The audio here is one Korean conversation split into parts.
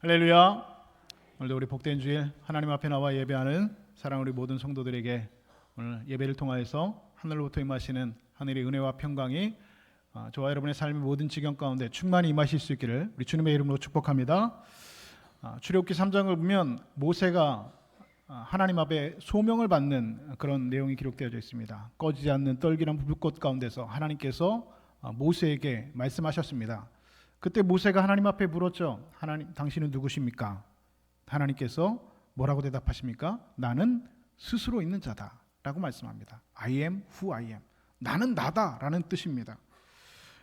할렐루야. 오늘도 우리 복된 주일 하나님 앞에 나와 예배하는 사랑 우리 모든 성도들에게 오늘 예배를 통하여서 하늘로부터 임하시는 하늘의 은혜와 평강이 저와 여러분의 삶의 모든 지경 가운데 충만히 임하실 수 있기를 우리 주님의 이름으로 축복합니다. 출애굽기 3장을 보면 모세가 하나님 앞에 소명을 받는 그런 내용이 기록되어져 있습니다. 꺼지지 않는 떨기란 불꽃 가운데서 하나님께서 모세에게 말씀하셨습니다. 그때 모세가 하나님 앞에 물었죠. 하나님, 당신은 누구십니까? 하나님께서 뭐라고 대답하십니까? 나는 스스로 있는 자다 라고 말씀합니다. I am who I am. 나는 나다라는 뜻입니다.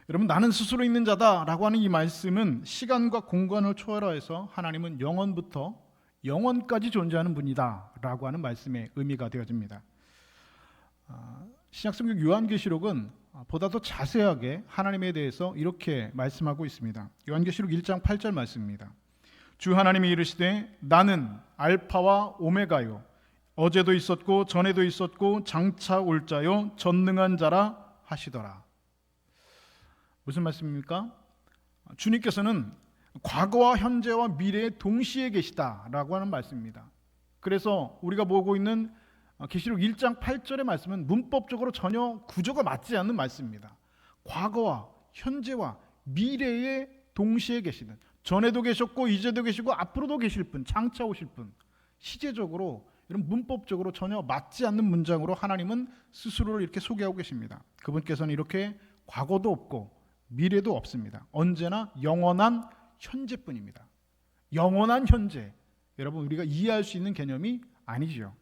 여러분, 나는 스스로 있는 자다라고 하는 이 말씀은 시간과 공간을 초월해서 하나님은 영원부터 영원까지 존재하는 분이다 라고 하는 말씀의 의미가 되어집니다. 신약성경 요한계시록은 보다 더 자세하게 하나님에 대해서 이렇게 말씀하고 있습니다. 요한계시록 1장 8절 말씀입니다. 주 하나님이 이르시되 나는 알파와 오메가요 어제도 있었고 전에도 있었고 장차 올 자요 전능한 자라 하시더라. 무슨 말씀입니까? 주님께서는 과거와 현재와 미래에 동시에 계시다라고 하는 말씀입니다. 그래서 우리가 보고 있는 계시록 1장 8절의 말씀은 문법적으로 전혀 구조가 맞지 않는 말씀입니다. 과거와 현재와 미래에 동시에 계시는, 전에도 계셨고 이제도 계시고 앞으로도 계실 분, 장차 오실 분, 시제적으로 이런 문법적으로 전혀 맞지 않는 문장으로 하나님은 스스로를 이렇게 소개하고 계십니다. 그분께서는 이렇게 과거도 없고 미래도 없습니다. 언제나 영원한 현재뿐입니다. 영원한 현재, 여러분 우리가 이해할 수 있는 개념이 아니죠.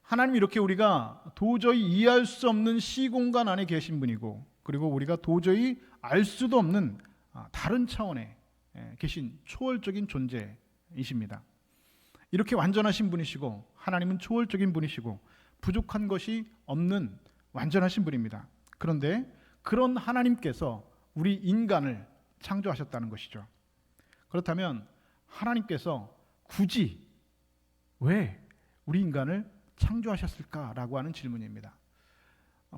하나님이 이렇게 우리가 도저히 이해할 수 없는 시공간 안에 계신 분이고, 그리고 우리가 도저히 알 수도 없는 다른 차원에 계신 초월적인 존재이십니다. 이렇게 완전하신 분이시고 하나님은 초월적인 분이시고 부족한 것이 없는 완전하신 분입니다. 그런데 그런 하나님께서 우리 인간을 창조하셨다는 것이죠. 그렇다면 하나님께서 굳이 왜 우리 인간을 창조하셨을까라고 하는 질문입니다.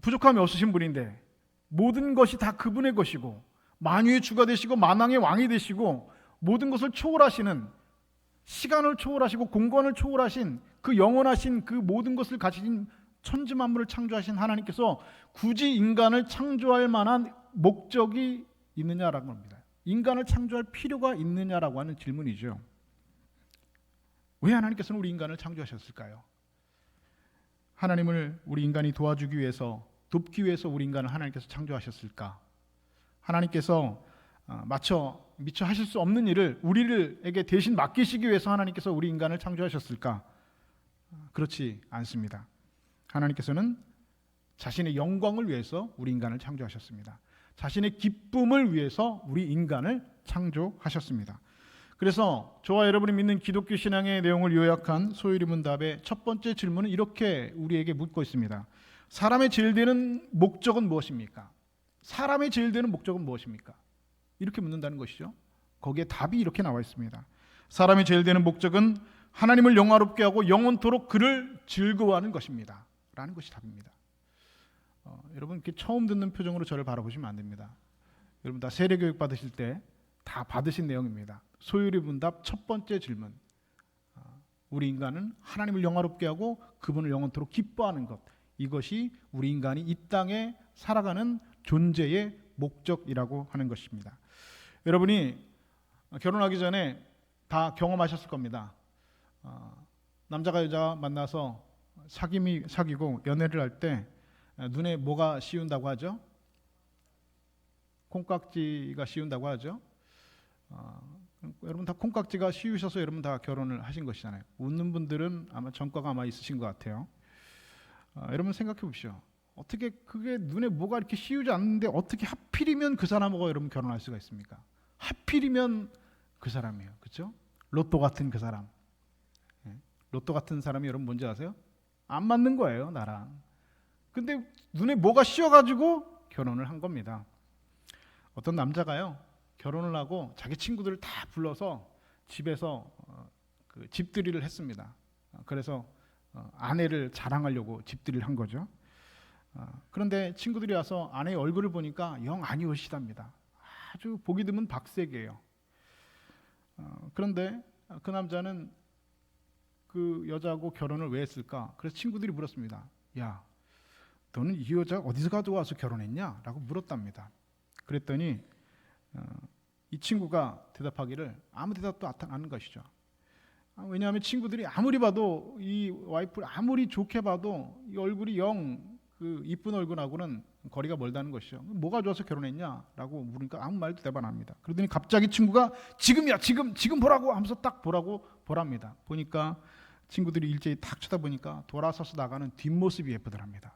부족함이 없으신 분인데 모든 것이 다 그분의 것이고 만유의 주가 되시고 만왕의 왕이 되시고 모든 것을 초월하시는, 시간을 초월하시고 공간을 초월하신 그 영원하신 그 모든 것을 가지신 천지만물을 창조하신 하나님께서 굳이 인간을 창조할 만한 목적이 있느냐라고 합니다. 인간을 창조할 필요가 있느냐라고 하는 질문이죠. 왜 하나님께서는 우리 인간을 창조하셨을까요? 하나님을 우리 인간이 도와주기 위해서, 돕기 위해서 우리 인간을 하나님께서 창조하셨을까? 하나님께서 미처 하실 수 없는 일을 우리에게 대신 맡기시기 위해서 하나님께서 우리 인간을 창조하셨을까? 그렇지 않습니다. 하나님께서는 자신의 영광을 위해서 우리 인간을 창조하셨습니다. 자신의 기쁨을 위해서 우리 인간을 창조하셨습니다. 그래서 저와 여러분이 믿는 기독교 신앙의 내용을 요약한 소요리 문답의 첫 번째 질문은 이렇게 우리에게 묻고 있습니다. 사람의 제일 되는 목적은 무엇입니까? 사람의 제일 되는 목적은 무엇입니까? 이렇게 묻는다는 것이죠. 거기에 답이 이렇게 나와 있습니다. 사람의 제일 되는 목적은 하나님을 영화롭게 하고 영원토록 그를 즐거워하는 것입니다 라는 것이 답입니다. 여러분 이렇게 처음 듣는 표정으로 저를 바라보시면 안 됩니다. 여러분 다 세례교육 받으실 때 다 받으신 내용입니다. 소요리 문답 첫 번째 질문, 우리 인간은 하나님을 영화롭게 하고 그분을 영원토록 기뻐하는 것, 이것이 우리 인간이 이 땅에 살아가는 존재의 목적이라고 하는 것입니다. 여러분이 결혼하기 전에 다 경험하셨을 겁니다. 남자가 여자 만나서 사귀고 연애를 할 때 눈에 뭐가 씌운다고 하죠? 콩깍지가 씌운다고 하죠. 여러분 다 콩깍지가 씌우셔서 여러분 다 결혼을 하신 것이잖아요. 웃는 분들은 아마 전과가 아마 있으신 것 같아요. 여러분 생각해 보십시오. 어떻게 그게 눈에 뭐가 이렇게 씌우지 않는데 어떻게 하필이면 그 사람하고 여러분 결혼할 수가 있습니까? 하필이면 그 사람이에요. 그렇죠? 로또 같은 그 사람. 로또 같은 사람이 여러분 뭔지 아세요? 안 맞는 거예요, 나랑. 근데 눈에 뭐가 씌워가지고 결혼을 한 겁니다. 어떤 남자가요, 결혼을 하고 자기 친구들을 다 불러서 집에서 그 집들이를 했습니다. 그래서 아내를 자랑하려고 집들이를 한 거죠. 그런데 친구들이 와서 아내의 얼굴을 보니까 영 아니오시답니다. 아주 보기 드문 박색이에요. 그런데 그 남자는 그 여자하고 결혼을 왜 했을까? 그래서 친구들이 물었습니다. 야, 너는 이 여자 어디서 가져와서 결혼했냐? 라고 물었답니다. 그랬더니 이 친구가 대답하기를 아무 대답도 안 하는 것이죠. 왜냐하면 친구들이 아무리 봐도 이 와이프를 아무리 좋게 봐도 이 얼굴이 영 그 이쁜 얼굴하고는 거리가 멀다는 것이죠. 뭐가 좋아서 결혼했냐라고 물으니까 아무 말도 대답 안 합니다. 그러더니 갑자기 친구가 지금이야 지금 보라고 하면서 딱 보랍니다. 보니까 친구들이 일제히 딱 쳐다보니까 돌아서서 나가는 뒷모습이 예쁘더랍니다.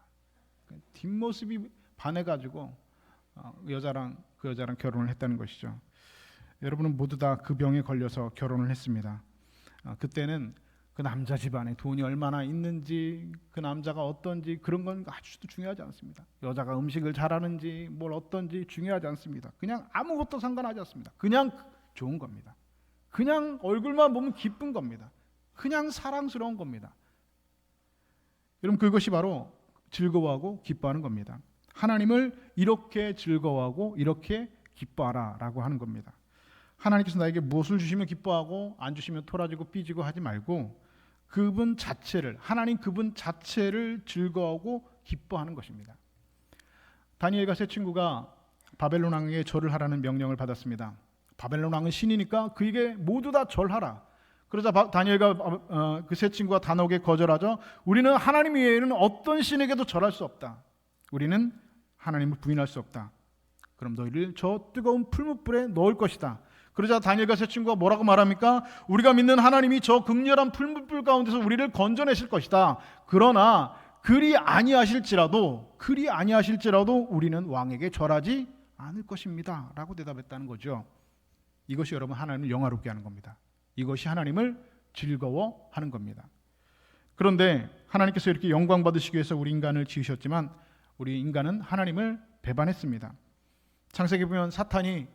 뒷모습이 반해가지고 그 여자랑 결혼을 했다는 것이죠. 여러분은 모두 다 그 병에 걸려서 결혼을 했습니다. 그때는 그 남자 집안에 돈이 얼마나 있는지, 그 남자가 어떤지 그런 건 아주도 중요하지 않습니다. 여자가 음식을 잘하는지 뭘 어떤지 중요하지 않습니다. 그냥 아무것도 상관하지 않습니다. 그냥 좋은 겁니다. 그냥 얼굴만 보면 기쁜 겁니다. 그냥 사랑스러운 겁니다. 여러분, 그것이 바로 즐거워하고 기뻐하는 겁니다. 하나님을 이렇게 즐거워하고 이렇게 기뻐하라 라고 하는 겁니다. 하나님께서 나에게 무엇을 주시면 기뻐하고 안 주시면 토라지고 삐지고 하지 말고 그분 자체를, 하나님 그분 자체를 즐거워하고 기뻐하는 것입니다. 다니엘과 세 친구가 바벨론 왕에게 절을 하라는 명령을 받았습니다. 바벨론 왕은 신이니까 그에게 모두 다 절하라. 그러자 다니엘과 그 세 친구가 단호하게 거절하죠. 우리는 하나님 외에는 어떤 신에게도 절할 수 없다. 우리는 하나님을 부인할 수 없다. 그럼 너희를 저 뜨거운 풀무불에 넣을 것이다. 그러자 다니엘과 세 친구가 뭐라고 말합니까? 우리가 믿는 하나님이 저 극렬한 풀무불 가운데서 우리를 건져내실 것이다. 그러나 그리 아니하실지라도 우리는 왕에게 절하지 않을 것입니다 라고 대답했다는 거죠. 이것이 여러분 하나님을 영화롭게 하는 겁니다. 이것이 하나님을 즐거워하는 겁니다. 그런데 하나님께서 이렇게 영광 받으시기 위해서 우리 인간을 지으셨지만 우리 인간은 하나님을 배반했습니다. 창세기 보면 사탄이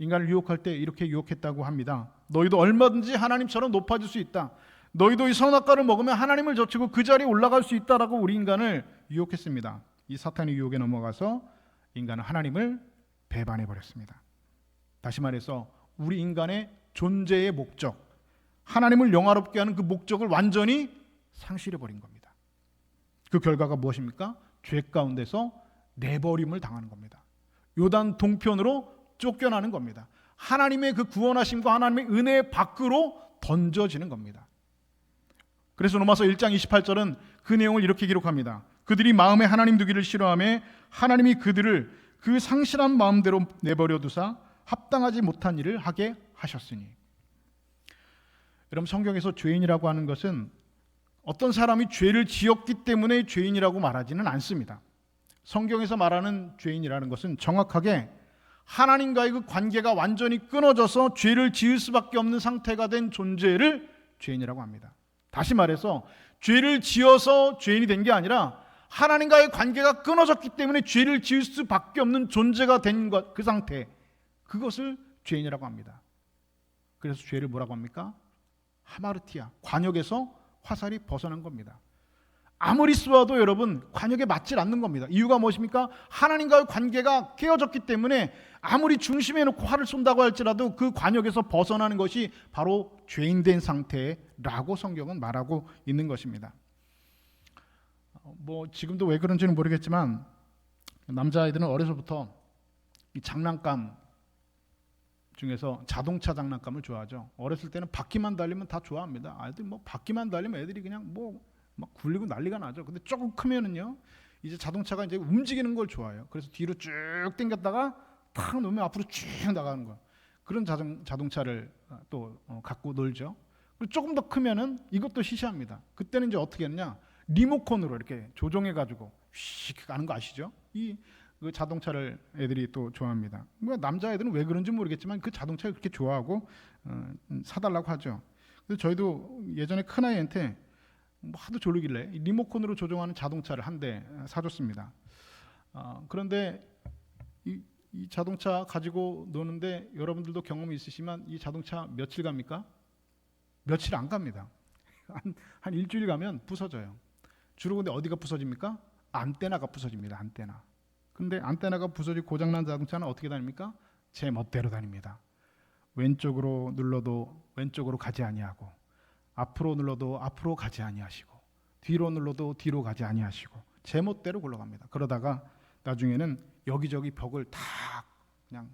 인간을 유혹할 때 이렇게 유혹했다고 합니다. 너희도 얼마든지 하나님처럼 높아질 수 있다. 너희도 이 선악과를 먹으면 하나님을 젖히고 그 자리에 올라갈 수 있다라고 우리 인간을 유혹했습니다. 이 사탄의 유혹에 넘어가서 인간은 하나님을 배반해버렸습니다. 다시 말해서 우리 인간의 존재의 목적, 하나님을 영화롭게 하는 그 목적을 완전히 상실해버린 겁니다. 그 결과가 무엇입니까? 죄 가운데서 내버림을 당하는 겁니다. 요단 동편으로 쫓겨나는 겁니다. 하나님의 그 구원하심과 하나님의 은혜 밖으로 던져지는 겁니다. 그래서 로마서 1장 28절은 그 내용을 이렇게 기록합니다. 그들이 마음에 하나님 두기를 싫어하며 하나님이 그들을 그 상실한 마음대로 내버려 두사 합당하지 못한 일을 하게 하셨으니. 여러분, 성경에서 죄인이라고 하는 것은 어떤 사람이 죄를 지었기 때문에 죄인이라고 말하지는 않습니다. 성경에서 말하는 죄인이라는 것은 정확하게 하나님과의 그 관계가 완전히 끊어져서 죄를 지을 수밖에 없는 상태가 된 존재를 죄인이라고 합니다. 다시 말해서 죄를 지어서 죄인이 된 게 아니라 하나님과의 관계가 끊어졌기 때문에 죄를 지을 수밖에 없는 존재가 된 것, 그 상태, 그것을 죄인이라고 합니다. 그래서 죄를 뭐라고 합니까? 하마르티아, 관역에서 화살이 벗어난 겁니다. 아무리 쏘아도 여러분 관역에 맞질 않는 겁니다. 이유가 무엇입니까? 하나님과의 관계가 깨어졌기 때문에 아무리 중심에 놓고 활을 쏜다고 할지라도 그 관역에서 벗어나는 것이 바로 죄인된 상태라고 성경은 말하고 있는 것입니다. 지금도 왜 그런지는 모르겠지만 남자아이들은 어려서부터 이 장난감 중에서 자동차 장난감을 좋아하죠. 어렸을 때는 바퀴만 달리면 다 좋아합니다. 아이들 바퀴만 달리면 애들이 그냥 막 굴리고 난리가 나죠. 근데 조금 크면은요, 이제 자동차가 이제 움직이는 걸 좋아해요. 그래서 뒤로 쭉 당겼다가 탁 놓으면 앞으로 쭉 나가는 거예요. 그런 자동차를 또 갖고 놀죠. 그리고 조금 더 크면은 이것도 시시합니다. 그때는 이제 어떻게 했냐? 리모컨으로 이렇게 조종해가지고 휙 가는 거 아시죠? 그 자동차를 애들이 또 좋아합니다. 남자애들은 왜 그런지 모르겠지만 그 자동차를 그렇게 좋아하고 사달라고 하죠. 그래서 저희도 예전에 큰아이한테 하도 졸리길래 리모컨으로 조종하는 자동차를 한 대 사줬습니다. 그런데 이 자동차 가지고 노는데 여러분들도 경험이 있으시면 이 자동차 며칠 갑니까? 며칠 안 갑니다. 한 일주일 가면 부서져요. 주로 근데 어디가 부서집니까? 안테나가 부서집니다. 안테나. 근데 안테나가 부서지고 고장난 자동차는 어떻게 다닙니까? 제 멋대로 다닙니다. 왼쪽으로 눌러도 왼쪽으로 가지 아니하고, 앞으로 눌러도 앞으로 가지 아니하시고, 뒤로 눌러도 뒤로 가지 아니하시고, 제멋대로 굴러갑니다. 그러다가 나중에는 여기저기 벽을 다 그냥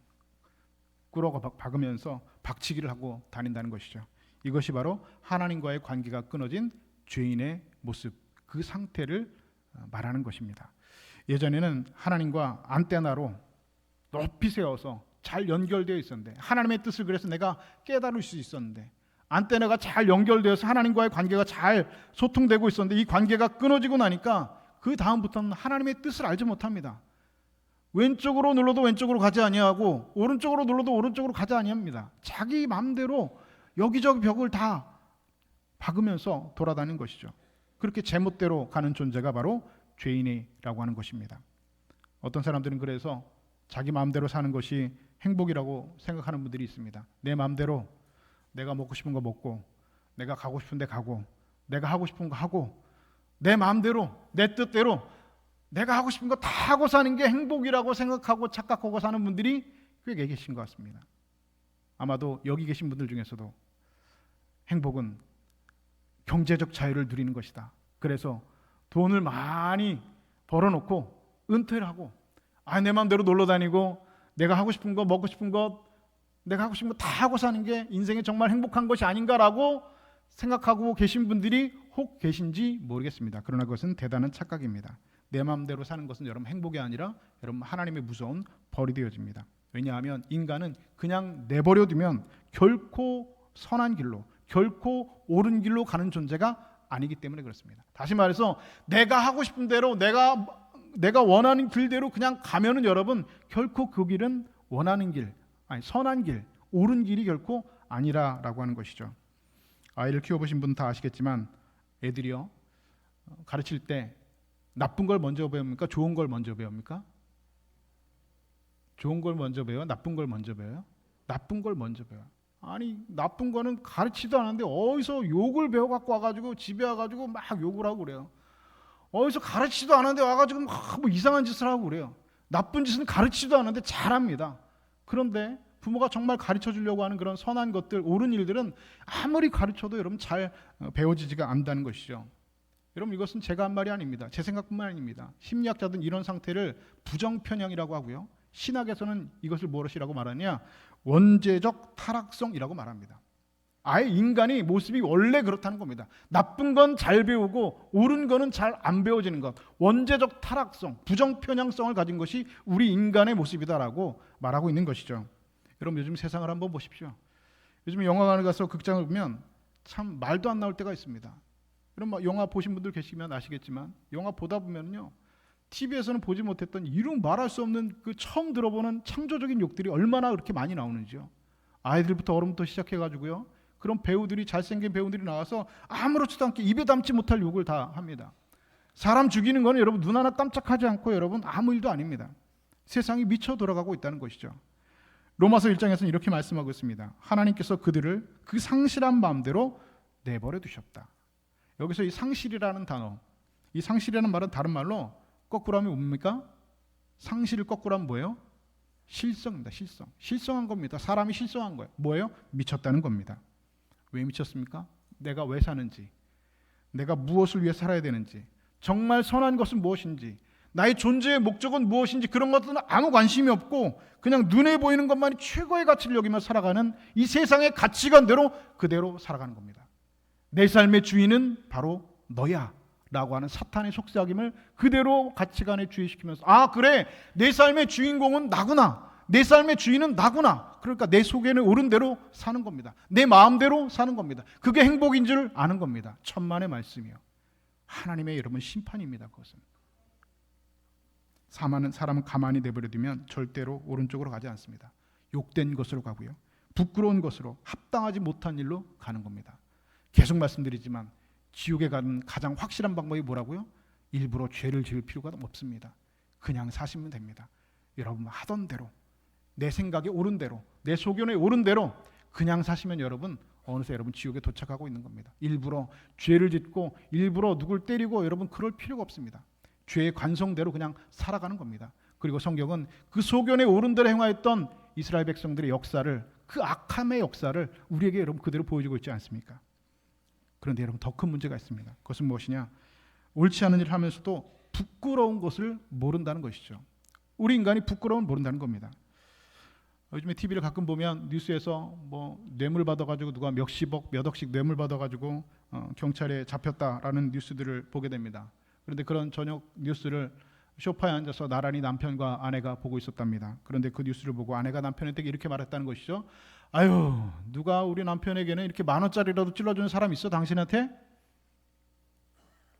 꿇어 박으면서 박치기를 하고 다닌다는 것이죠. 이것이 바로 하나님과의 관계가 끊어진 죄인의 모습, 그 상태를 말하는 것입니다. 예전에는 하나님과 안테나로 높이 세워서 잘 연결되어 있었는데, 하나님의 뜻을 그래서 내가 깨달을 수 있었는데, 안테나가 잘 연결되어서 하나님과의 관계가 잘 소통되고 있었는데, 이 관계가 끊어지고 나니까 그 다음부터는 하나님의 뜻을 알지 못합니다. 왼쪽으로 눌러도 왼쪽으로 가지 아니하고, 오른쪽으로 눌러도 오른쪽으로 가지 아니합니다. 자기 마음대로 여기저기 벽을 다 박으면서 돌아다니는 것이죠. 그렇게 제멋대로 가는 존재가 바로 죄인이라고 하는 것입니다. 어떤 사람들은 그래서 자기 마음대로 사는 것이 행복이라고 생각하는 분들이 있습니다. 내 마음대로 내가 먹고 싶은 거 먹고, 내가 가고 싶은 데 가고, 내가 하고 싶은 거 하고, 내 마음대로 내 뜻대로 내가 하고 싶은 거 다 하고 사는 게 행복이라고 생각하고 착각하고 사는 분들이 꽤 계신 것 같습니다. 아마도 여기 계신 분들 중에서도 행복은 경제적 자유를 누리는 것이다, 그래서 돈을 많이 벌어놓고 은퇴를 하고 내 마음대로 놀러 다니고 내가 하고 싶은 거 먹고 싶은 것 내가 하고 싶은 거 다 하고 사는 게 인생에 정말 행복한 것이 아닌가라고 생각하고 계신 분들이 혹 계신지 모르겠습니다. 그러나 그것은 대단한 착각입니다. 내 마음대로 사는 것은 여러분 행복이 아니라 여러분 하나님의 무서운 벌이 되어집니다. 왜냐하면 인간은 그냥 내버려두면 결코 선한 길로, 결코 옳은 길로 가는 존재가 아니기 때문에 그렇습니다. 다시 말해서 내가 하고 싶은 대로 내가 원하는 길대로 그냥 가면은 여러분 결코 그 길은 원하는 길, 선한 길, 옳은 길이 결코 아니라라고 하는 것이죠. 아이를 키워보신 분 다 아시겠지만 애들이요 가르칠 때 나쁜 걸 먼저 배웁니까? 좋은 걸 먼저 배웁니까? 좋은 걸 먼저 배워요? 나쁜 걸 먼저 배워요? 나쁜 걸 먼저 배워요. 아니 나쁜 거는 가르치지도 않았는데 어디서 욕을 배워갖고 와가지고 집에 와가지고 막 욕을 하고 그래요. 어디서 가르치지도 않았는데 와가지고 막 뭐 이상한 짓을 하고 그래요. 나쁜 짓은 가르치지도 않았는데 잘합니다. 그런데 부모가 정말 가르쳐 주려고 하는 그런 선한 것들, 옳은 일들은 아무리 가르쳐도 여러분 잘 배워지지가 않는다는 것이죠. 여러분 이것은 제가 한 말이 아닙니다. 제 생각뿐만 아닙니다. 심리학자들은 이런 상태를 부정편향이라고 하고요, 신학에서는 이것을 무엇이라고 말하냐, 원죄적 타락성이라고 말합니다. 아예 인간이 모습이 원래 그렇다는 겁니다. 나쁜 건 잘 배우고 옳은 거는 잘 안 배워지는 것, 원죄적 타락성, 부정편향성을 가진 것이 우리 인간의 모습이다라고 말하고 있는 것이죠. 여러분 요즘 세상을 한번 보십시오. 요즘 영화관에 가서 극장을 보면 참 말도 안 나올 때가 있습니다. 여러분 영화 보신 분들 계시면 아시겠지만 영화 보다 보면요, TV에서는 보지 못했던 이루 말할 수 없는 그 처음 들어보는 창조적인 욕들이 얼마나 그렇게 많이 나오는지요. 아이들부터 어른부터 시작해가지고요, 그런 배우들이, 잘생긴 배우들이 나와서 아무렇지도 않게 입에 담지 못할 욕을 다 합니다. 사람 죽이는 거는 여러분 눈 하나 깜짝하지 않고 여러분 아무 일도 아닙니다. 세상이 미쳐 돌아가고 있다는 것이죠. 로마서 1장에서는 이렇게 말씀하고 있습니다. 하나님께서 그들을 그 상실한 마음대로 내버려 두셨다. 여기서 이 상실이라는 단어, 이 상실이라는 말은 다른 말로 거꾸로 하면 뭡니까? 상실을 거꾸로 하면 뭐예요? 실성입니다. 실성한 겁니다. 사람이 실성한 거예요. 뭐예요? 미쳤다는 겁니다. 왜 미쳤습니까? 내가 왜 사는지, 내가 무엇을 위해 살아야 되는지, 정말 선한 것은 무엇인지, 나의 존재의 목적은 무엇인지, 그런 것들은 아무 관심이 없고 그냥 눈에 보이는 것만이 최고의 가치를 여기며 살아가는 이 세상의 가치관대로 그대로 살아가는 겁니다. 내 삶의 주인은 바로 너야 라고 하는 사탄의 속삭임을 그대로 가치관에 주의시키면서, 그래, 내 삶의 주인공은 나구나, 내 삶의 주인은 나구나, 그러니까 내 속에는 옳은 대로 사는 겁니다. 내 마음대로 사는 겁니다. 그게 행복인 줄 아는 겁니다. 천만의 말씀이요, 하나님의 여러분 심판입니다. 그것은 사람은 가만히 내버려두면 절대로 오른쪽으로 가지 않습니다. 욕된 것으로 가고요, 부끄러운 것으로, 합당하지 못한 일로 가는 겁니다. 계속 말씀드리지만 지옥에 가는 가장 확실한 방법이 뭐라고요? 일부러 죄를 지을 필요가 없습니다. 그냥 사시면 됩니다. 여러분 하던 대로, 내 생각에 옳은 대로, 내 소견에 옳은 대로 그냥 사시면 여러분 어느새 여러분 지옥에 도착하고 있는 겁니다. 일부러 죄를 짓고 일부러 누굴 때리고 여러분 그럴 필요가 없습니다. 죄의 관성대로 그냥 살아가는 겁니다. 그리고 성경은 그 소견에 옳은 대로 행하였던 이스라엘 백성들의 역사를, 그 악함의 역사를 우리에게 여러분 그대로 보여주고 있지 않습니까? 그런데 여러분 더 큰 문제가 있습니다. 그것은 무엇이냐? 옳지 않은 일을 하면서도 부끄러운 것을 모른다는 것이죠. 우리 인간이 부끄러움을 모른다는 겁니다. 요즘에 TV를 가끔 보면 뉴스에서 뭐 뇌물 받아가지고 누가 몇십억, 몇 억씩 뇌물 받아가지고 경찰에 잡혔다라는 뉴스들을 보게 됩니다. 그런데 그런 저녁 뉴스를 소파에 앉아서 나란히 남편과 아내가 보고 있었답니다. 그런데 그 뉴스를 보고 아내가 남편한테 이렇게 말했다는 것이죠. 아유, 누가 우리 남편에게는 이렇게 10,000원짜리라도 찔러주는 사람 있어? 당신한테?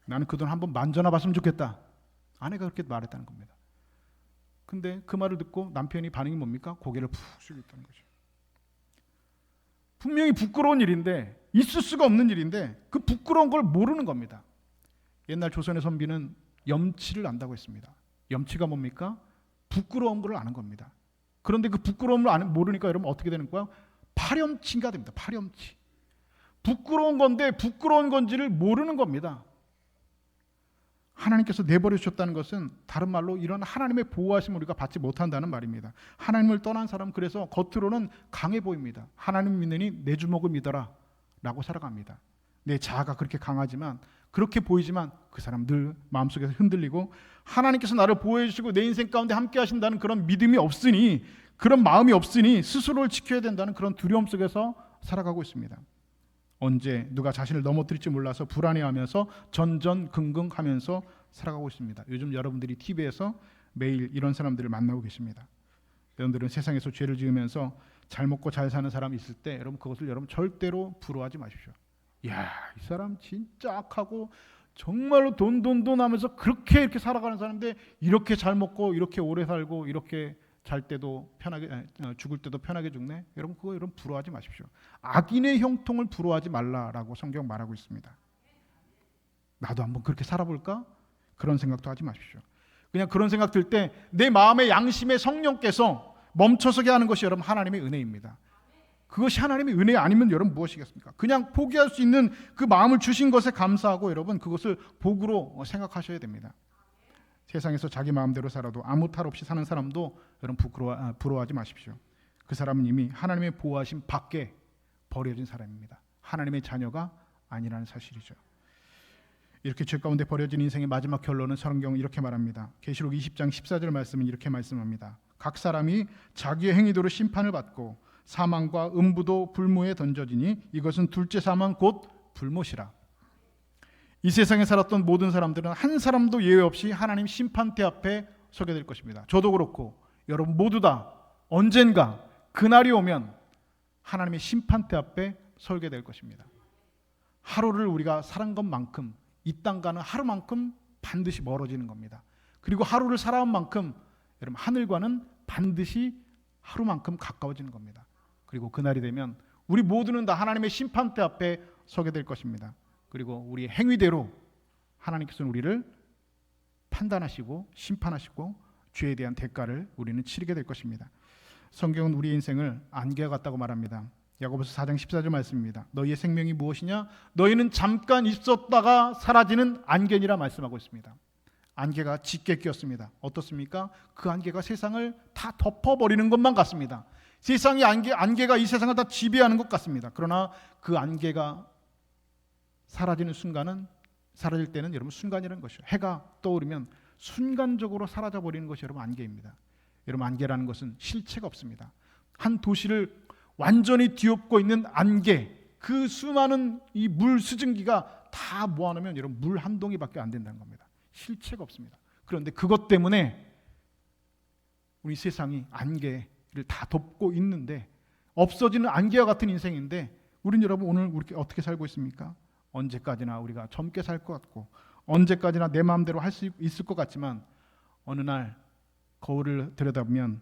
나는 그 돈 한번 만져나 봤으면 좋겠다. 아내가 그렇게 말했다는 겁니다. 근데 그 말을 듣고 남편이 반응이 뭡니까? 고개를 푹 숙이고 있다는 거죠. 분명히 부끄러운 일인데, 있을 수가 없는 일인데 그 부끄러운 걸 모르는 겁니다. 옛날 조선의 선비는 염치를 안다고 했습니다. 염치가 뭡니까? 부끄러운 걸 아는 겁니다. 그런데 그 부끄러움을 모르니까 여러분 어떻게 되는 거야? 파렴치가 됩니다. 파렴치. 부끄러운 건데 부끄러운 건지를 모르는 겁니다. 하나님께서 내버려 주셨다는 것은 다른 말로 이런 하나님의 보호하심을 우리가 받지 못한다는 말입니다. 하나님을 떠난 사람, 그래서 겉으로는 강해 보입니다. 하나님 믿느니 내 주먹을 믿어라 라고 살아갑니다. 내 자아가 그렇게 강하지만, 그렇게 보이지만 그 사람 늘 마음속에서 흔들리고, 하나님께서 나를 보호해 주시고 내 인생 가운데 함께 하신다는 그런 믿음이 없으니, 그런 마음이 없으니 스스로를 지켜야 된다는 그런 두려움 속에서 살아가고 있습니다. 언제 누가 자신을 넘어뜨릴지 몰라서 불안해하면서 전전긍긍하면서 살아가고 있습니다. 요즘 여러분들이 TV에서 매일 이런 사람들을 만나고 계십니다. 여러분들은 세상에서 죄를 지으면서 잘 먹고 잘 사는 사람이 있을 때 여러분 그것을 여러분 절대로 부러워하지 마십시오. 야, 이 사람 진짜 악하고 정말로 돈 하면서 그렇게 이렇게 살아가는 사람인데 이렇게 잘 먹고 이렇게 오래 살고 이렇게 잘 때도 편하게, 죽을 때도 편하게 죽네. 여러분 그거 여러분 부러워하지 마십시오. 악인의 형통을 부러워하지 말라라고 성경 말하고 있습니다. 나도 한번 그렇게 살아볼까? 그런 생각도 하지 마십시오. 그냥 그런 생각 들 때 내 마음의 양심의 성령께서 멈춰서게 하는 것이 여러분 하나님의 은혜입니다. 그것이 하나님의 은혜 아니면 여러분 무엇이겠습니까? 그냥 포기할 수 있는 그 마음을 주신 것에 감사하고 여러분 그것을 복으로 생각하셔야 됩니다. 세상에서 자기 마음대로 살아도 아무 탈 없이 사는 사람도 여러분 부러워하지 마십시오. 그 사람은 이미 하나님의 보호하심 밖에 버려진 사람입니다. 하나님의 자녀가 아니라는 사실이죠. 이렇게 죄 가운데 버려진 인생의 마지막 결론은 성경은 이렇게 말합니다. 계시록 20장 14절 말씀은 이렇게 말씀합니다. 각 사람이 자기의 행위대로 심판을 받고 사망과 음부도 불모에 던져지니 이것은 둘째 사망 곧 불못이라. 이 세상에 살았던 모든 사람들은 한 사람도 예외 없이 하나님 심판대 앞에 서게 될 것입니다. 저도 그렇고 여러분 모두 다 언젠가 그날이 오면 하나님의 심판대 앞에 서게 될 것입니다. 하루를 우리가 살은 것만큼 이 땅 가는 하루만큼 반드시 멀어지는 겁니다. 그리고 하루를 살아온 만큼 여러분 하늘과는 반드시 하루만큼 가까워지는 겁니다. 그리고 그날이 되면 우리 모두는 다 하나님의 심판대 앞에 서게 될 것입니다. 그리고 우리의 행위대로 하나님께서는 우리를 판단하시고 심판하시고 죄에 대한 대가를 우리는 치르게 될 것입니다. 성경은 우리 인생을 안개와 같다고 말합니다. 야고보서 4장 14절 말씀입니다. 너희의 생명이 무엇이냐? 너희는 잠깐 있었다가 사라지는 안개니라 말씀하고 있습니다. 안개가 짙게 끼었습니다. 어떻습니까? 그 안개가 세상을 다 덮어버리는 것만 같습니다. 세상의 안개가 이 세상을 다 지배하는 것 같습니다. 그러나 그 안개가 사라지는 순간은, 사라질 때는 여러분 순간이라는 것이죠. 해가 떠오르면 순간적으로 사라져버리는 것이 여러분 안개입니다. 여러분 안개라는 것은 실체가 없습니다. 한 도시를 완전히 뒤엎고 있는 안개, 그 수많은 이 물 수증기가 다 모아놓으면 여러분 물 한 동이밖에 안 된다는 겁니다. 실체가 없습니다. 그런데 그것 때문에 우리 세상이 안개를 다 덮고 있는데, 없어지는 안개와 같은 인생인데 우리는 여러분 오늘 우리 어떻게 살고 있습니까? 언제까지나 우리가 젊게 살 것 같고 언제까지나 내 마음대로 할 수 있을 것 같지만 어느 날 거울을 들여다보면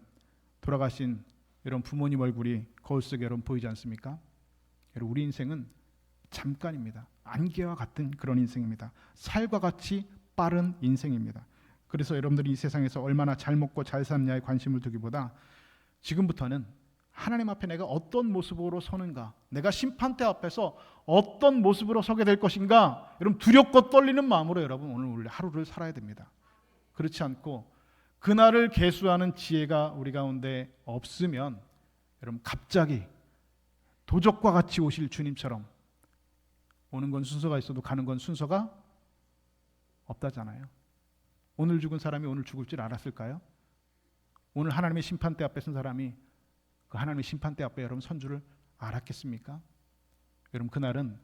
돌아가신 여러분 부모님 얼굴이 거울 속에 여러분 보이지 않습니까? 여러분 우리 인생은 잠깐입니다. 안개와 같은 그런 인생입니다. 살과 같이 빠른 인생입니다. 그래서 여러분들이 이 세상에서 얼마나 잘 먹고 잘 살냐에 관심을 두기보다 지금부터는 하나님 앞에 내가 어떤 모습으로 서는가, 내가 심판대 앞에서 어떤 모습으로 서게 될 것인가, 여러분 두렵고 떨리는 마음으로 여러분 오늘 우리 하루를 살아야 됩니다. 그렇지 않고 그날을 계수하는 지혜가 우리 가운데 없으면 여러분 갑자기 도적과 같이 오실 주님처럼 오는 건 순서가 있어도 가는 건 순서가 없다잖아요. 오늘 죽은 사람이 오늘 죽을 줄 알았을까요? 오늘 하나님의 심판대 앞에 선 사람이 그 하나님의 심판대 앞에 여러분 선 줄을 알았겠습니까? 여러분 그날은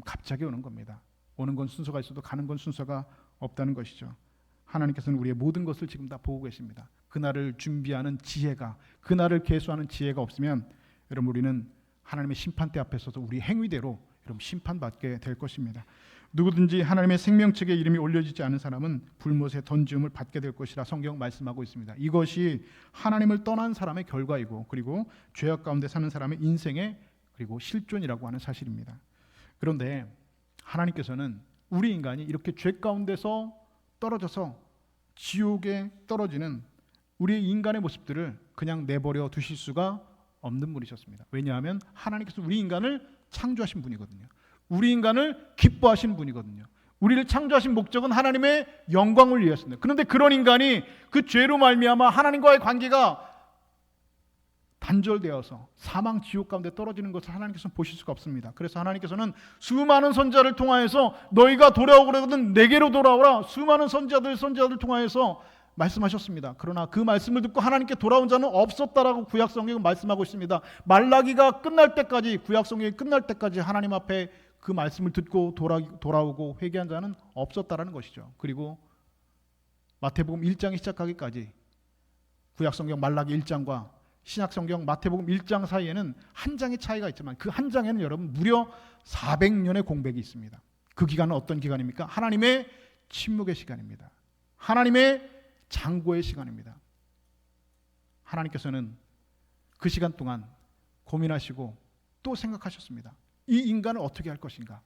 갑자기 오는 겁니다. 오는 건 순서가 있어도 가는 건 순서가 없다는 것이죠. 하나님께서는 우리의 모든 것을 지금 다 보고 계십니다. 그날을 준비하는 지혜가, 그날을 계수하는 지혜가 없으면 여러분 우리는 하나님의 심판대 앞에 서서 우리 행위대로 여러분 심판받게 될 것입니다. 누구든지 하나님의 생명책에 이름이 올려지지 않은 사람은 불못에 던지움을 받게 될 것이라 성경 말씀하고 있습니다. 이것이 하나님을 떠난 사람의 결과이고 그리고 죄악 가운데 사는 사람의 인생의 그리고 실존이라고 하는 사실입니다. 그런데 하나님께서는 우리 인간이 이렇게 죄 가운데서 떨어져서 지옥에 떨어지는 우리 인간의 모습들을 그냥 내버려 두실 수가 없는 분이셨습니다. 왜냐하면 하나님께서 우리 인간을 창조하신 분이거든요. 우리 인간을 기뻐하시는 분이거든요. 우리를 창조하신 목적은 하나님의 영광을 위해서입니다. 그런데 그런 인간이 그 죄로 말미암아 하나님과의 관계가 단절되어서 사망 지옥 가운데 떨어지는 것을 하나님께서는 보실 수가 없습니다. 그래서 하나님께서는 수많은 선지자를 통하여서 너희가 돌아오거든 내게로 돌아오라 수많은 선지자들 통하여서 말씀하셨습니다. 그러나 그 말씀을 듣고 하나님께 돌아온 자는 없었다라고 구약성경은 말씀하고 있습니다. 말라기가 끝날 때까지, 구약성경이 끝날 때까지 하나님 앞에 그 말씀을 듣고 돌아오고 회개한 자는 없었다라는 것이죠. 그리고 마태복음 1장이 시작하기까지 구약성경 말라기 1장과 신약성경 마태복음 1장 사이에는 한 장의 차이가 있지만 그 한 장에는 여러분 무려 400년의 공백이 있습니다. 그 기간은 어떤 기간입니까? 하나님의 침묵의 시간입니다. 하나님의 장고의 시간입니다. 하나님께서는 그 시간 동안 고민하시고 또 생각하셨습니다. 이 인간을 어떻게 할 것인가?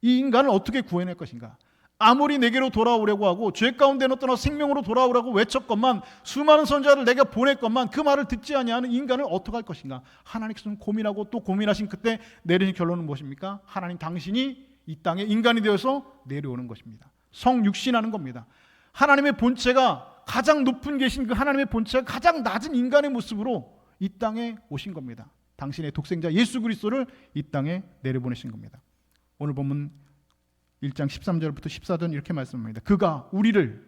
이 인간을 어떻게 구해낼 것인가? 아무리 내게로 돌아오려고 하고 죄 가운데는 떠나 생명으로 돌아오라고 외쳤건만 수많은 선지자를 내게 보냈건만 그 말을 듣지 아니하는 인간을 어떻게 할 것인가? 하나님께서는 고민하고 또 고민하신 그때 내리신 결론은 무엇입니까? 하나님 당신이 이 땅에 인간이 되어서 내려오는 것입니다. 성육신하는 겁니다. 하나님의 본체가 가장 높은 계신 그 하나님의 본체가 가장 낮은 인간의 모습으로 이 땅에 오신 겁니다. 당신의 독생자 예수 그리스도를 이 땅에 내려보내신 겁니다. 오늘 본문 1장 13절부터 14절 이렇게 말씀합니다. 그가 우리를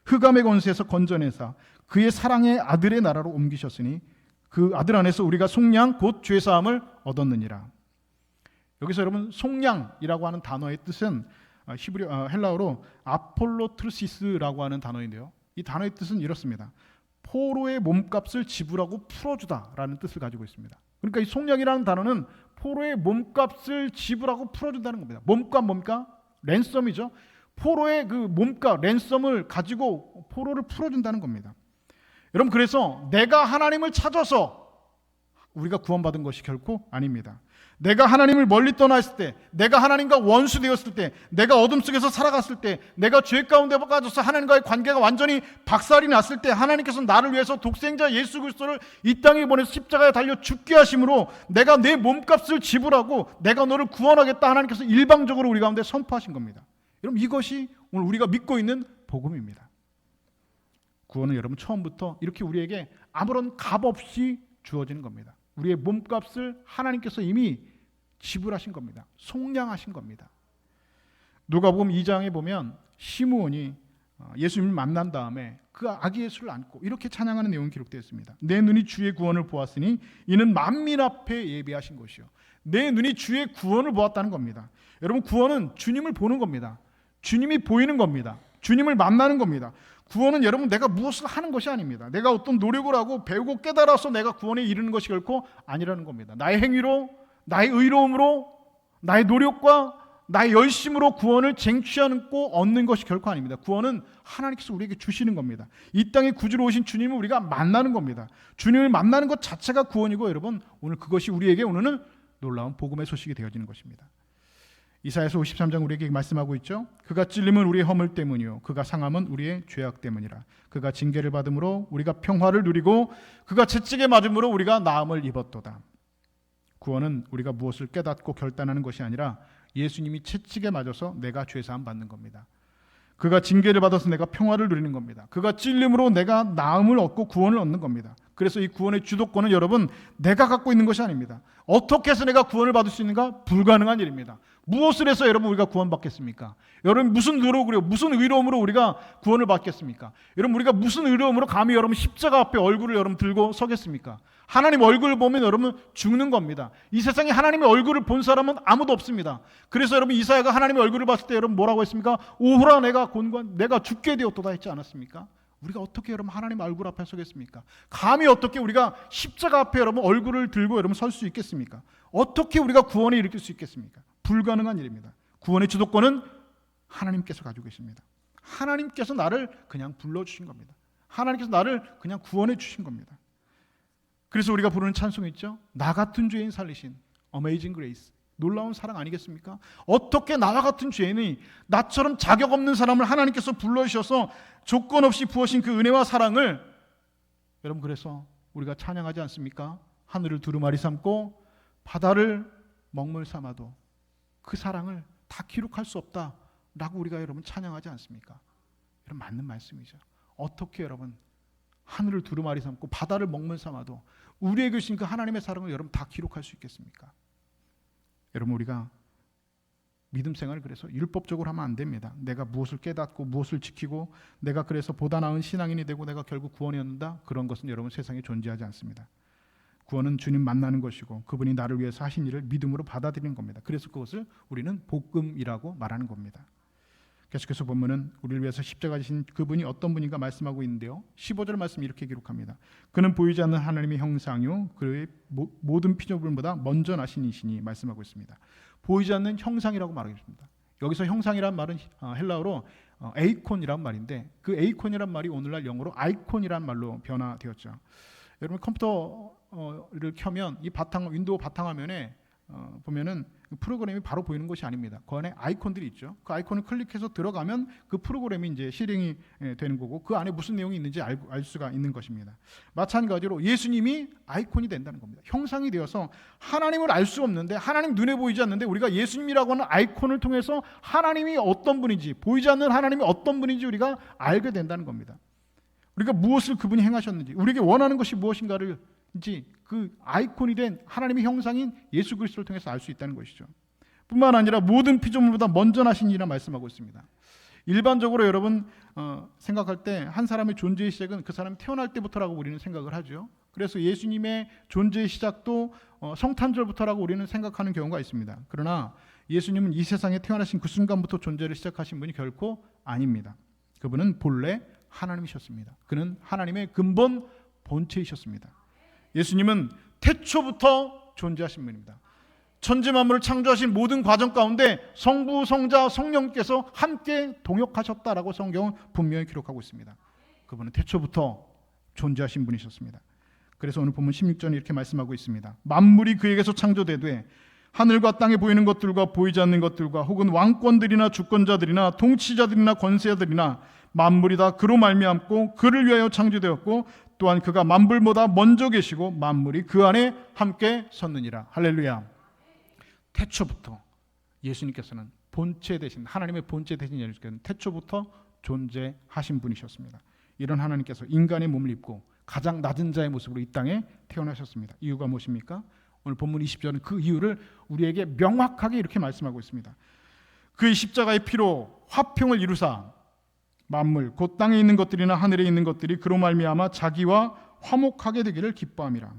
흑암의 권세에서 건져내사 그의 사랑의 아들의 나라로 옮기셨으니 그 아들 안에서 우리가 속량 곧 죄사함을 얻었느니라. 여기서 여러분 속량이라고 하는 단어의 뜻은 헬라어로 아폴로트루시스라고 하는 단어인데요. 이 단어의 뜻은 이렇습니다. 포로의 몸값을 지불하고 풀어주다라는 뜻을 가지고 있습니다. 그러니까 이 속량이라는 단어는 포로의 몸값을 지불하고 풀어준다는 겁니다. 몸값 뭡니까? 랜섬이죠. 포로의 그 몸값, 랜섬을 가지고 포로를 풀어준다는 겁니다. 여러분 그래서 내가 하나님을 찾아서 우리가 구원받은 것이 결코 아닙니다. 내가 하나님을 멀리 떠나 있을 때, 내가 하나님과 원수 되었을 때, 내가 어둠 속에서 살아갔을 때, 내가 죄 가운데 빠져서 하나님과의 관계가 완전히 박살이 났을 때 하나님께서 나를 위해서 독생자 예수 그리스도를 이 땅에 보내서 십자가에 달려 죽게 하심으로 내가 내 몸값을 지불하고 내가 너를 구원하겠다 하나님께서 일방적으로 우리 가운데 선포하신 겁니다. 여러분 이것이 오늘 우리가 믿고 있는 복음입니다. 구원은 여러분 처음부터 이렇게 우리에게 아무런 값 없이 주어지는 겁니다. 우리의 몸값을 하나님께서 이미 지불하신 겁니다. 속량하신 겁니다. 누가복음 2장에 보면 시므온이 예수님을 만난 다음에 그 아기 예수를 안고 이렇게 찬양하는 내용이 기록되어 있습니다. 내 눈이 주의 구원을 보았으니 이는 만민 앞에 예비하신 것이요. 내 눈이 주의 구원을 보았다는 겁니다. 여러분 구원은 주님을 보는 겁니다. 주님이 보이는 겁니다. 주님을 만나는 겁니다. 구원은 여러분 내가 무엇을 하는 것이 아닙니다. 내가 어떤 노력을 하고 배우고 깨달아서 내가 구원에 이르는 것이 결코 아니라는 겁니다. 나의 행위로, 나의 의로움으로, 나의 노력과 나의 열심으로 구원을 쟁취하고 얻는 것이 결코 아닙니다. 구원은 하나님께서 우리에게 주시는 겁니다. 이 땅에 구주로 오신 주님을 우리가 만나는 겁니다. 주님을 만나는 것 자체가 구원이고 여러분 오늘 그것이 우리에게 오늘은 놀라운 복음의 소식이 되어지는 것입니다. 이사야서 53장 우리에게 말씀하고 있죠. 그가 찔림은 우리의 허물 때문이요 그가 상함은 우리의 죄악 때문이라. 그가 징계를 받음으로 우리가 평화를 누리고 그가 채찍에 맞음으로 우리가 나음을 입었도다. 구원은 우리가 무엇을 깨닫고 결단하는 것이 아니라 예수님이 채찍에 맞아서 내가 죄사함 받는 겁니다. 그가 징계를 받아서 내가 평화를 누리는 겁니다. 그가 찔림으로 내가 나음을 얻고 구원을 얻는 겁니다. 그래서 이 구원의 주도권은 여러분 내가 갖고 있는 것이 아닙니다. 어떻게 해서 내가 구원을 받을 수 있는가? 불가능한 일입니다. 무엇을 해서 여러분 우리가 구원받겠습니까? 여러분 무슨 노력으로 무슨 의로움으로 우리가 구원을 받겠습니까? 여러분 우리가 무슨 의로움으로 감히 여러분 십자가 앞에 얼굴을 여러분 들고 서겠습니까? 하나님 얼굴을 보면 여러분 죽는 겁니다. 이 세상에 하나님의 얼굴을 본 사람은 아무도 없습니다. 그래서 여러분 이사야가 하나님의 얼굴을 봤을 때 여러분 뭐라고 했습니까? 오호라 내가 죽게 되었도다 했지 않았습니까? 우리가 어떻게 여러분 하나님 얼굴 앞에 서겠습니까? 감히 어떻게 우리가 십자가 앞에 여러분 얼굴을 들고 여러분 설 수 있겠습니까? 어떻게 우리가 구원을 일으킬 수 있겠습니까? 불가능한 일입니다. 구원의 주도권은 하나님께서 가지고 계십니다. 하나님께서 나를 그냥 불러주신 겁니다. 하나님께서 나를 그냥 구원해 주신 겁니다. 그래서 우리가 부르는 찬송이 있죠. 나 같은 죄인 살리신 Amazing Grace, 놀라운 사랑 아니겠습니까? 어떻게 나와 같은 죄인이 나처럼 자격 없는 사람을 하나님께서 불러주셔서 조건 없이 부으신 그 은혜와 사랑을 여러분 그래서 우리가 찬양하지 않습니까? 하늘을 두루마리 삼고 바다를 먹물 삼아도 그 사랑을 다 기록할 수 없다라고 우리가 여러분 찬양하지 않습니까? 여러분 맞는 말씀이죠. 어떻게 여러분 하늘을 두루마리 삼고 바다를 먹물 삼아도 우리에게 주신 그 하나님의 사랑을 여러분 다 기록할 수 있겠습니까? 여러분 우리가 믿음 생활을 그래서 율법적으로 하면 안 됩니다. 내가 무엇을 깨닫고 무엇을 지키고 내가 그래서 보다 나은 신앙인이 되고 내가 결국 구원이 얻는다, 그런 것은 여러분 세상에 존재하지 않습니다. 구원은 주님 만나는 것이고 그분이 나를 위해서 하신 일을 믿음으로 받아들이는 겁니다. 그래서 그것을 우리는 복음이라고 말하는 겁니다. 계속해서 보면은 우리를 위해서 십자가 지신 그분이 어떤 분인가 말씀하고 있는데요. 15절 말씀 이렇게 기록합니다. 그는 보이지 않는 하나님의 형상이요 그의 모든 피조물보다 먼저 나신 이시니 말씀하고 있습니다. 보이지 않는 형상이라고 말하겠습니다. 여기서 형상이란 말은 헬라어로 에이콘이란 말인데 그 에이콘이란 말이 오늘날 영어로 아이콘이란 말로 변화되었죠. 여러분 컴퓨터를 켜면 이 윈도우 바탕화면에 보면은 프로그램이 바로 보이는 것이 아닙니다. 그 안에 아이콘들이 있죠. 그 아이콘을 클릭해서 들어가면 그 프로그램이 이제 실행이 되는 거고 그 안에 무슨 내용이 있는지 알 수가 있는 것입니다. 마찬가지로 예수님이 아이콘이 된다는 겁니다. 형상이 되어서 하나님을 알 수 없는데 하나님 눈에 보이지 않는데 우리가 예수님이라고 하는 아이콘을 통해서 하나님이 어떤 분인지 보이지 않는 하나님이 어떤 분인지 우리가 알게 된다는 겁니다. 우리가 무엇을 그분이 행하셨는지 우리에게 원하는 것이 무엇인가를 그 아이콘이 된 하나님의 형상인 예수 그리스도를 통해서 알 수 있다는 것이죠. 뿐만 아니라 모든 피조물보다 먼저 나신 이라 말씀하고 있습니다. 일반적으로 여러분 생각할 때 한 사람의 존재의 시작은 그 사람이 태어날 때부터라고 우리는 생각을 하죠. 그래서 예수님의 존재의 시작도 성탄절부터라고 우리는 생각하는 경우가 있습니다. 그러나 예수님은 이 세상에 태어나신 그 순간부터 존재를 시작하신 분이 결코 아닙니다. 그분은 본래 하나님이셨습니다. 그는 하나님의 근본 본체이셨습니다. 예수님은 태초부터 존재하신 분입니다. 천지 만물을 창조하신 모든 과정 가운데 성부, 성자, 성령께서 함께 동역하셨다라고 성경은 분명히 기록하고 있습니다. 그분은 태초부터 존재하신 분이셨습니다. 그래서 오늘 본문 16절에 이렇게 말씀하고 있습니다. 만물이 그에게서 창조되되 하늘과 땅에 보이는 것들과 보이지 않는 것들과 혹은 왕권들이나 주권자들이나 통치자들이나 권세자들이나 만물이 다 그로 말미암고 그를 위하여 창조되었고 또한 그가 만물보다 먼저 계시고 만물이 그 안에 함께 섰느니라. 할렐루야. 태초부터 예수님께서는 본체 대신 하나님의 본체 대신 예수님께서는 태초부터 존재하신 분이셨습니다. 이런 하나님께서 인간의 몸을 입고 가장 낮은 자의 모습으로 이 땅에 태어나셨습니다. 이유가 무엇입니까? 오늘 본문 20절은 그 이유를 우리에게 명확하게 이렇게 말씀하고 있습니다. 그의 십자가의 피로 화평을 이루사 만물 곧 땅에 있는 것들이나 하늘에 있는 것들이 그로 말미암아 자기와 화목하게 되기를 기뻐함이라.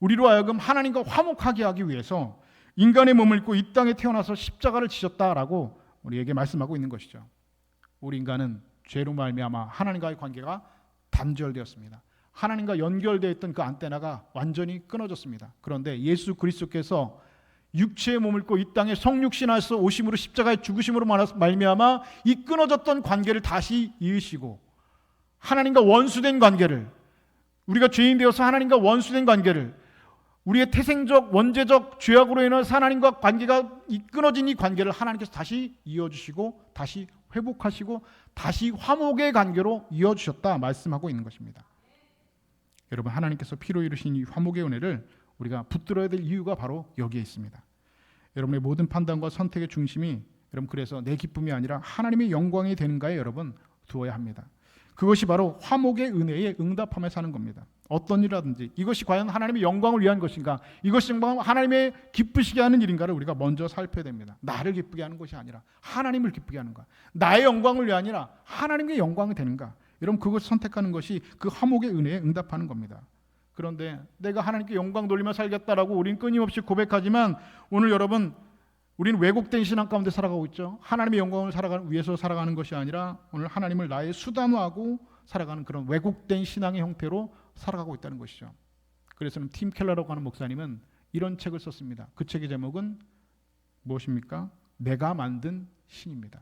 우리로 하여금 하나님과 화목하게 하기 위해서 인간의 몸을 입고 이 땅에 태어나서 십자가를 지셨다라고 우리에게 말씀하고 있는 것이죠. 우리 인간은 죄로 말미암아 하나님과의 관계가 단절되었습니다. 하나님과 연결되어 있던 그 안테나가 완전히 끊어졌습니다. 그런데 예수 그리스도께서 육체의 몸을 입고 이 땅에 성육신하셔서 오심으로 십자가의 죽으심으로 말미암아 이 끊어졌던 관계를 다시 이으시고 하나님과 원수된 관계를, 우리가 죄인 되어서 하나님과 원수된 관계를, 우리의 태생적 원죄적 죄악으로 인해서 하나님과 관계가 끊어진 이 관계를 하나님께서 다시 이어주시고 다시 회복하시고 다시 화목의 관계로 이어주셨다 말씀하고 있는 것입니다. 여러분, 하나님께서 피로 이루신 이 화목의 은혜를 우리가 붙들어야 될 이유가 바로 여기에 있습니다. 여러분의 모든 판단과 선택의 중심이 여러분 그래서 내 기쁨이 아니라 하나님의 영광이 되는가에 여러분 두어야 합니다. 그것이 바로 화목의 은혜에 응답하며 사는 겁니다. 어떤 일이라든지 이것이 과연 하나님의 영광을 위한 것인가, 이것이 하나님의 기쁘시게 하는 일인가를 우리가 먼저 살펴야 됩니다. 나를 기쁘게 하는 것이 아니라 하나님을 기쁘게 하는가, 나의 영광을 위해 아니라 하나님의 영광이 되는가, 여러분 그것을 선택하는 것이 그 화목의 은혜에 응답하는 겁니다. 그런데 내가 하나님께 영광 돌리며 살겠다라고 우리는 끊임없이 고백하지만 오늘 여러분 우리는 왜곡된 신앙 가운데 살아가고 있죠. 하나님의 영광을 위해서 살아가는 것이 아니라 오늘 하나님을 나의 수단화하고 살아가는 그런 왜곡된 신앙의 형태로 살아가고 있다는 것이죠. 그래서 팀 켈러라고 하는 목사님은 이런 책을 썼습니다. 그 책의 제목은 무엇입니까? 내가 만든 신입니다.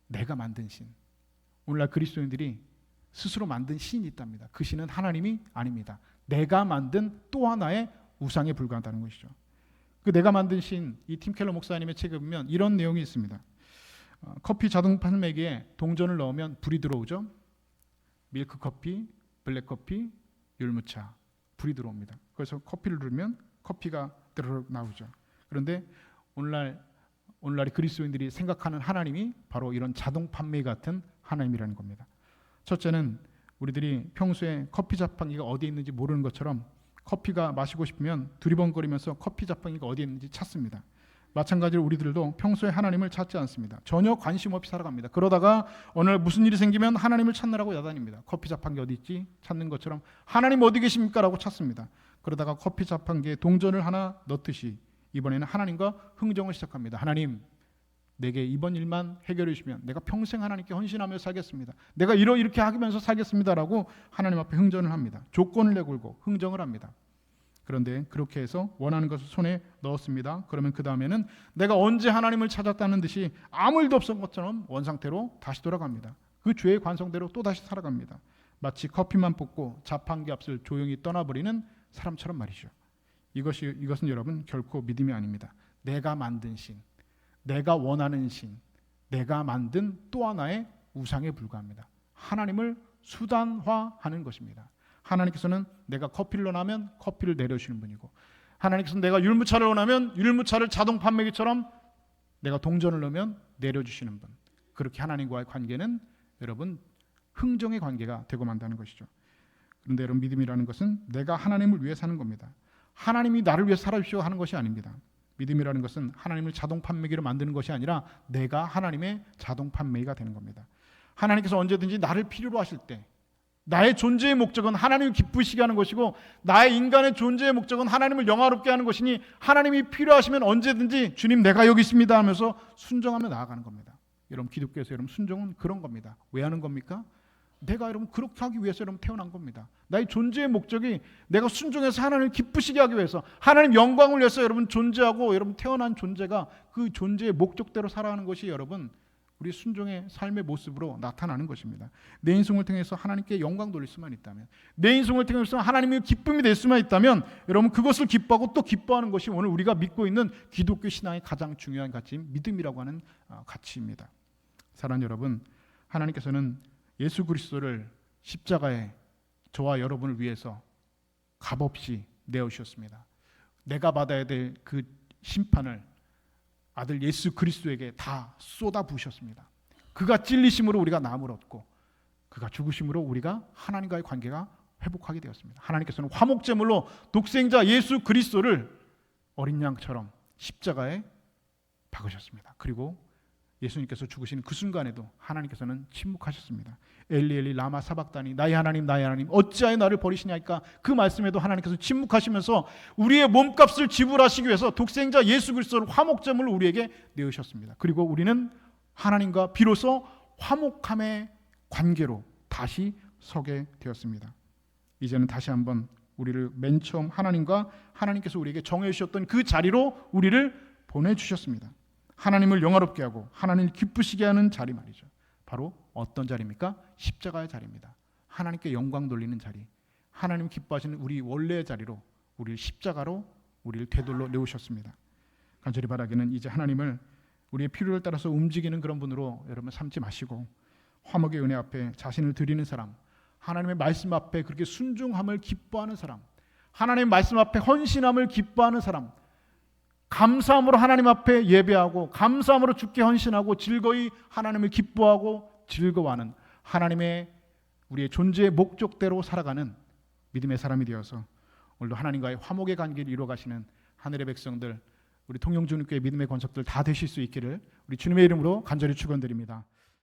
내가 만든 신. 오늘날 그리스도인들이 스스로 만든 신이 있답니다. 그 신은 하나님이 아닙니다. 내가 만든 또 하나의 우상에 불과하다는 것이죠. 그 내가 만든 신, 이 팀 켈러 목사님의 책에 보면 이런 내용이 있습니다. 커피 자동 판매기에 동전을 넣으면 불이 들어오죠. 밀크 커피, 블랙 커피, 율무차, 불이 들어옵니다. 그래서 커피를 누르면 커피가 드르륵 나오죠. 그런데 오늘날의 그리스도인들이 생각하는 하나님이 바로 이런 자동 판매 같은 하나님이라는 겁니다. 첫째는 우리들이 평소에 커피 자판기가 어디에 있는지 모르는 것처럼 커피가 마시고 싶으면 두리번거리면서 커피 자판기가 어디에 있는지 찾습니다. 마찬가지로 우리들도 평소에 하나님을 찾지 않습니다. 전혀 관심 없이 살아갑니다. 그러다가 어느 날 무슨 일이 생기면 하나님을 찾느라고 야단입니다. 커피 자판기 어디 있지? 찾는 것처럼 하나님 어디 계십니까? 라고 찾습니다. 그러다가 커피 자판기에 동전을 하나 넣듯이 이번에는 하나님과 흥정을 시작합니다. 하나님, 내게 이번 일만 해결해 주시면 내가 평생 하나님께 헌신하며 살겠습니다. 내가 이렇게 하면서 살겠습니다라고 하나님 앞에 흥정을 합니다. 조건을 내걸고 흥정을 합니다. 그런데 그렇게 해서 원하는 것을 손에 넣었습니다. 그러면 그 다음에는 내가 언제 하나님을 찾았다는 듯이 아무 일도 없었던 것처럼 원상태로 다시 돌아갑니다. 그 죄의 관성대로 또 다시 살아갑니다. 마치 커피만 뽑고 자판기 앞을 조용히 떠나버리는 사람처럼 말이죠. 이것은 여러분 결코 믿음이 아닙니다. 내가 만든 신, 내가 원하는 신, 내가 만든 또 하나의 우상에 불과합니다. 하나님을 수단화하는 것입니다. 하나님께서는 내가 커피를 원하면 커피를 내려주시는 분이고, 하나님께서는 내가 율무차를 원하면 율무차를 자동 판매기처럼 내가 동전을 넣으면 내려주시는 분. 그렇게 하나님과의 관계는 여러분 흥정의 관계가 되고 만다는 것이죠. 그런데 여러분 믿음이라는 것은 내가 하나님을 위해 사는 겁니다. 하나님이 나를 위해 살아주시고 하는 것이 아닙니다. 믿음이라는 것은 하나님을 자동 판매기로 만드는 것이 아니라 내가 하나님의 자동 판매기가 되는 겁니다. 하나님께서 언제든지 나를 필요로 하실 때 나의 존재의 목적은 하나님을 기쁘시게 하는 것이고 나의 인간의 존재의 목적은 하나님을 영화롭게 하는 것이니 하나님이 필요하시면 언제든지 주님 내가 여기 있습니다 하면서 순종하며 나아가는 겁니다. 여러분 기독교에서 여러분 순종은 그런 겁니다. 왜 하는 겁니까? 내가 여러분 그렇게 하기 위해서 여러분 태어난 겁니다. 나의 존재의 목적이 내가 순종해서 하나님을 기쁘시게 하기 위해서 하나님 영광을 위해서 여러분 존재하고 여러분 태어난 존재가 그 존재의 목적대로 살아가는 것이 여러분 우리 순종의 삶의 모습으로 나타나는 것입니다. 내 인생을 통해서 하나님께 영광 돌릴 수만 있다면, 내 인생을 통해서 하나님의 기쁨이 될 수만 있다면 여러분 그것을 기뻐하고 또 기뻐하는 것이 오늘 우리가 믿고 있는 기독교 신앙의 가장 중요한 가치인 믿음이라고 하는 가치입니다. 사랑하는 여러분, 하나님께서는 예수 그리스도를 십자가에 저와 여러분을 위해서 값없이 내어주셨습니다. 내가 받아야 될 그 심판을 아들 예수 그리스도에게 다 쏟아 부으셨습니다. 그가 찔리심으로 우리가 나음을 얻고 그가 죽으심으로 우리가 하나님과의 관계가 회복하게 되었습니다. 하나님께서는 화목제물로 독생자 예수 그리스도를 어린 양처럼 십자가에 박으셨습니다. 그리고 예수님께서 죽으시는 그 순간에도 하나님께서는 침묵하셨습니다. 엘리 엘리 라마 사박다니 나의 하나님 나의 하나님 어찌하여 나를 버리시냐니까 그 말씀에도 하나님께서 침묵하시면서 우리의 몸값을 지불하시기 위해서 독생자 예수 그리스도를 화목제물로 우리에게 내으셨습니다. 그리고 우리는 하나님과 비로소 화목함의 관계로 다시 서게 되었습니다. 이제는 다시 한번 우리를 맨 처음 하나님께서 우리에게 정해 주셨던 그 자리로 우리를 보내주셨습니다. 하나님을 영화롭게 하고 하나님을 기쁘시게 하는 자리 말이죠. 바로 어떤 자리입니까? 십자가의 자리입니다. 하나님께 영광 돌리는 자리, 하나님 기뻐하시는 우리 원래의 자리로 우리를 십자가로 우리를 되돌려 내오셨습니다. 간절히 바라기는 이제 하나님을 우리의 필요를 따라서 움직이는 그런 분으로 여러분 삼지 마시고 화목의 은혜 앞에 자신을 드리는 사람, 하나님의 말씀 앞에 그렇게 순종함을 기뻐하는 사람, 하나님의 말씀 앞에 헌신함을 기뻐하는 사람, 감사함으로 하나님 앞에 예배하고 감사함으로 주께 헌신하고 즐거이 하나님을 기뻐하고 즐거워하는 하나님의 우리의 존재의 목적대로 살아가는 믿음의 사람이 되어서 오늘도 하나님과의 화목의 관계를 이루어가시는 하늘의 백성들, 우리 통영주님교회 믿음의 권속들 다 되실 수 있기를 우리 주님의 이름으로 간절히 축원드립니다.